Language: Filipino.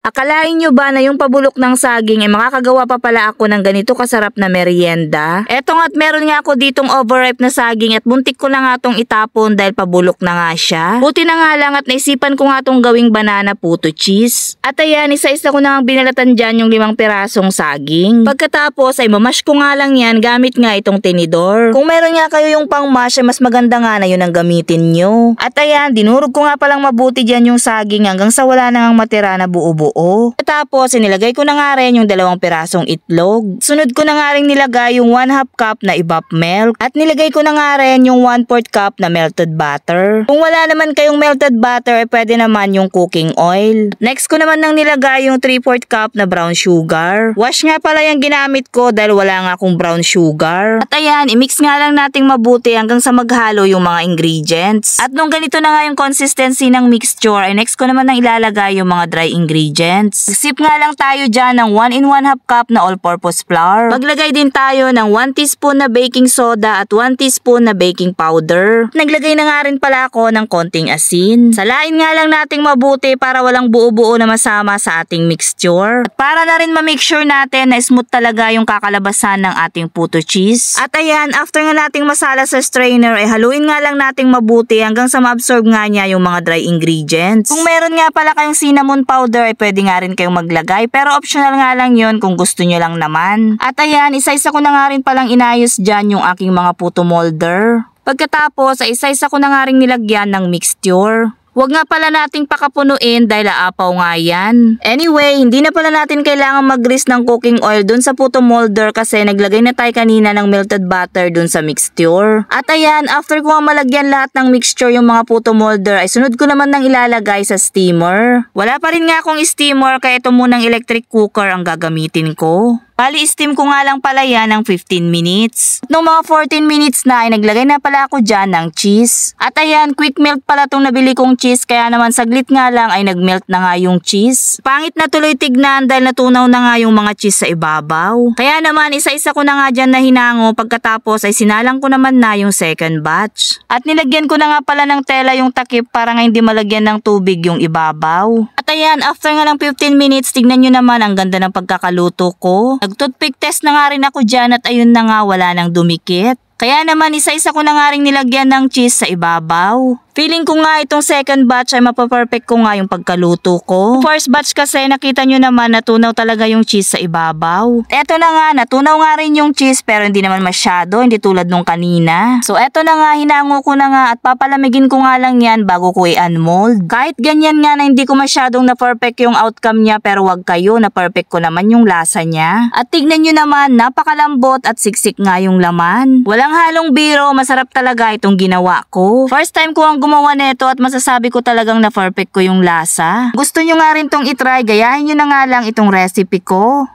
Akalain nyo ba na yung pabulok ng saging ay makakagawa pa pala ako ng ganito kasarap na merienda? Eto nga't meron nga ako ditong overripe na saging at buntik ko na nga tong itapon dahil pabulok na nga siya. Buti na nga lang at naisipan ko nga tong gawing banana puto cheese. At ayan, isa-isa ko na nga binalatan dyan yung 5 pirasong saging. Pagkatapos ay mamash ko nga lang yan gamit nga itong tinidor. Kung meron nga kayo yung pang mash ay mas maganda nga na yun ang gamitin nyo. At ayan, dinurog ko nga palang mabuti dyan yung saging hanggang sa wala na ngang matira na buo-buo. Tapos inilagay ko na nga rin yung 2 pirasong itlog. Sunod ko na nga rin nilagay yung 1/2 cup na evap milk. At nilagay ko na nga rin yung 1/4 cup na melted butter. Kung wala naman kayong melted butter, pwede naman yung cooking oil. Next ko naman nang nilagay yung 3/4 cup na brown sugar. Wash nga pala yung ginamit ko dahil wala nga akong brown sugar. At ayan, imix nga lang nating mabuti hanggang sa maghalo yung mga ingredients. At nung ganito na nga yung consistency ng mixture, ay next ko naman nang ilalagay yung mga dry ingredients. Sip nga lang tayo dyan ng 1 1/2 cup na all-purpose flour. Maglagay din tayo ng 1 teaspoon na baking soda at 1 teaspoon na baking powder. Naglagay na nga rin pala ako ng konting asin. Salain nga lang nating mabuti para walang buo-buo na masama sa ating mixture. At para na rin ma-make sure natin na smooth talaga yung kakalabasan ng ating puto cheese. At ayan, after nga nating masala sa strainer, ay haluin nga lang nating mabuti hanggang sa ma-absorb nga niya yung mga dry ingredients. Kung meron nga pala kayong cinnamon powder, ay pwede nga rin kayong maglagay pero optional nga lang yon kung gusto nyo lang naman. At ayan, isa-isa ko na nga rin palang inayos dyan yung aking mga puto molder. Pagkatapos ay isa-isa ko na nga rin nilagyan ng mixture. Huwag nga pala nating pakapunuin dahil aapaw nga yan. Anyway, hindi na pala natin kailangan mag-grease ng cooking oil dun sa puto molder kasi naglagay na tayo kanina ng melted butter dun sa mixture. At ayan, after ko malagyan lahat ng mixture yung mga puto molder ay sunod ko naman nang ilalagay sa steamer. Wala pa rin nga akong steamer kaya ito munang electric cooker ang gagamitin ko. Bali, steam ko nga lang pala yan ng 15 minutes. Nung mga 14 minutes na ay naglagay na pala ako dyan ng cheese. At ayan, quick melt pala itong nabili kong cheese kaya naman saglit nga lang ay nagmelt na nga yung cheese. Pangit na tuloy tignan dahil natunaw na nga yung mga cheese sa ibabaw. Kaya naman isa-isa ko na nga dyan na hinango pagkatapos ay sinalang ko naman na yung second batch. At nilagyan ko na nga pala ng tela yung takip para nga hindi malagyan ng tubig yung ibabaw. At ayan, after nga ng 15 minutes, tignan nyo naman ang ganda ng pagkakaluto ko. Nag-toothpick test na nga rin ako dyan at ayun na nga wala nang dumikit. Kaya naman isa-isa ko na nga rin nilagyan ng cheese sa ibabaw. Feeling ko nga itong second batch ay mapaperfect ko nga yung pagkaluto ko. First batch kasi nakita nyo naman natunaw talaga yung cheese sa ibabaw. Eto na nga, natunaw nga rin yung cheese pero hindi naman masyado, hindi tulad nung kanina. So eto na nga, hinango ko na nga at papalamigin ko nga lang yan bago ko i-unmold. Kahit ganyan nga na hindi ko masyadong na-perfect yung outcome niya pero wag kayo, na-perfect ko naman yung lasa niya. At tignan nyo naman, napakalambot at siksik nga yung laman. Walang halong biro, masarap talaga itong ginawa ko. First time ko ang gumawa nito at masasabi ko talagang na perfect ko yung lasa. Gusto nyo nga rin tong itry, gayahin nyo na nga lang itong recipe ko.